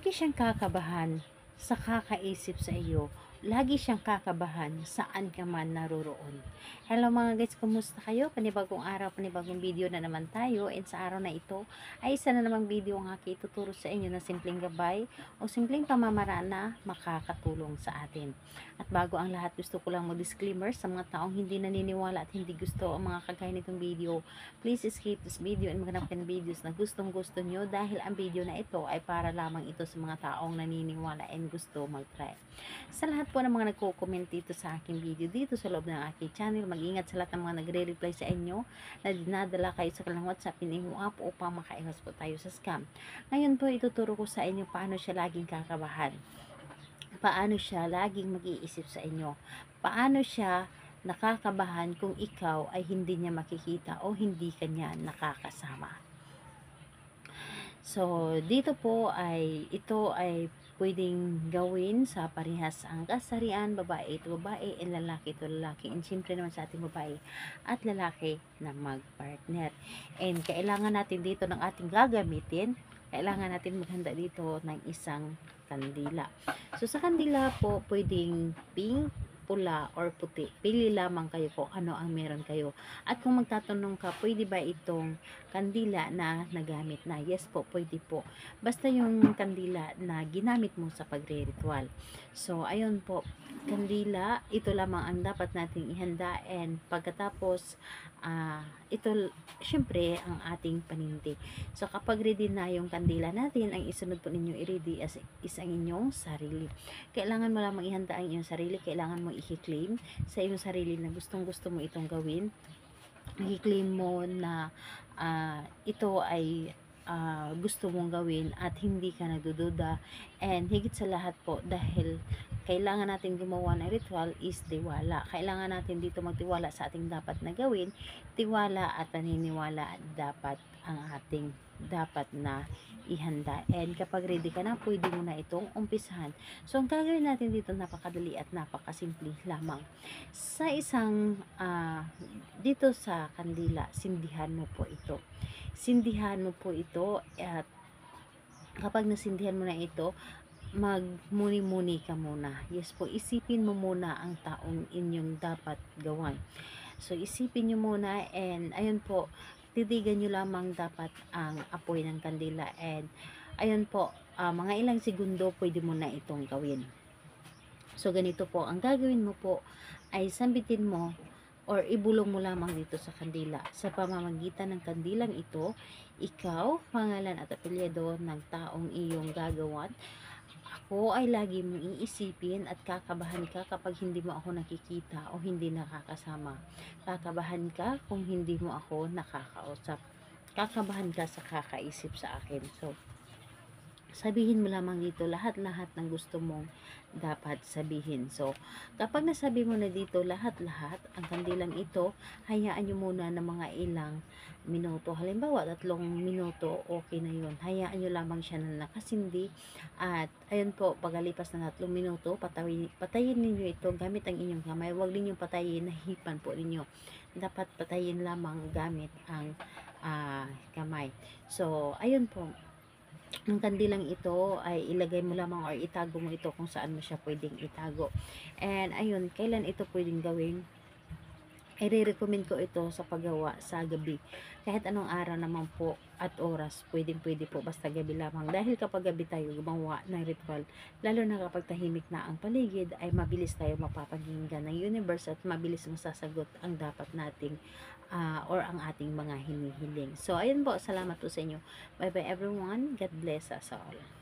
lagi siyang kakabahan sa kakaisip sa iyo. Lagi siyang kakabahan saan ka man naroroon. Hello mga guys, kumusta kayo? Panibagong araw, panibagong video na naman tayo. And sa araw na ito ay isa na namang video ang aking ituturo sa inyo na simpleng gabay o simpleng pamamaraan na makakatulong sa atin. At bago ang lahat, gusto ko lang mag-disclaimer sa mga taong hindi naniniwala at hindi gusto ang mga kagaya nitong video. Please skip this video and maghanap ng videos na gustong gusto nyo dahil ang video na ito ay para lamang ito sa mga taong naniniwala and gusto mag-try. Sa lahat po ng mga nagko-comment dito sa aking video, dito sa loob ng aking channel, mag-ingat sa lahat ng mga nagre-reply sa inyo na dinadala kayo sa kanilang WhatsApp, piniho up upang makaiwas po tayo sa scam. Ngayon po, ituturo ko sa inyo paano siya laging kakabahan. Paano siya laging mag-iisip sa inyo. Paano siya nakakabahan kung ikaw ay hindi niya makikita o hindi kanya nakakasama. So, dito po ito ay pwedeng gawin sa parehas ang kasarian, babae ito babae, and lalaki ito lalaki. And siyempre naman sa ating babae at lalaki na mag-partner. And kailangan natin dito ng ating gagamitin, kailangan natin maghanda dito ng isang kandila. So, sa kandila po, pwedeng pink, pula or puti. Pili lamang kayo kung ano ang meron kayo. At kung magtatanong ka, pwede ba itong kandila na nagamit na? Yes po, pwede po. Basta yung kandila na ginamit mo sa pagre-ritual. So, ayun po, kandila, ito lamang ang dapat nating ihanda, and pagkatapos, ito, syempre, ang ating paninti. So, kapag ready na yung kandila natin, ang isunod po ninyo i-ready is ang inyong sarili. Kailangan mo lamang ihanda ang inyong sarili, kailangan mo i-claim sa iyong sarili na gustong gusto mo itong gawin. I-claim mo na ito ay gusto mong gawin at hindi ka nagdududa, and higit sa lahat po, dahil kailangan natin gumawa ng ritual is tiwala. Kailangan natin dito magtiwala sa ating dapat na gawin. Tiwala at paniniwala dapat ang ating dapat na ihanda. And kapag ready ka na, pwede mo na itong umpisahan. So, ang gagawin natin dito napakadali at napakasimple lamang. Sa isang dito sa kandila, sindihan mo po ito. Sindihan mo po ito, at kapag nasindihan mo na ito, magmuni-muni ka muna. Yes po, isipin mo muna ang taong inyong dapat gawan. So, isipin nyo muna, and ayun po, titigan nyo lamang dapat ang apoy ng kandila, and ayun po, mga ilang segundo pwede mo na itong gawin. So, ganito po, ang gagawin mo po ay sambitin mo or ibulong mo lamang dito sa kandila. Sa pamamagitan ng kandilang ito, ikaw, pangalan at apelyido ng taong iyong gagawan, ako ay lagi mong iisipin at kakabahan ka kapag hindi mo ako nakikita o hindi nakakasama. Kakabahan ka kung hindi mo ako nakakausap. Kakabahan ka sa kakaisip sa akin. So, sabihin mo lamang dito lahat-lahat ng gusto mong dapat sabihin. So, kapag nasabi mo na dito lahat-lahat, ang kandilang ito, hayaan nyo muna ng mga ilang minuto. Halimbawa, 3 minuto, okay na yun. Hayaan nyo lamang siya na nakasindi. At, ayun po, pagalipas na 3 minuto, patayin ninyo ito gamit ang inyong kamay. Huwag ninyong patayin na hipan po ninyo. Dapat patayin lamang gamit ang kamay. So, ayun po, ang kandilang ito ay ilagay mo lamang or itago mo ito kung saan mo siya pwedeng itago. And ayun, kailan ito pwedeng gawin? I-recommend ko ito sa paggawa sa gabi. Kahit anong araw naman po at oras, pwede po, basta gabi lamang. Dahil kapag gabi tayo gumawa ng ritual, lalo na kapag tahimik na ang paligid, ay mabilis tayo mapapakinggan ng universe at mabilis masasagot ang dapat nating or ang ating mga hinihiling. So, ayun po, salamat po sa inyo. Bye bye everyone. God bless us all.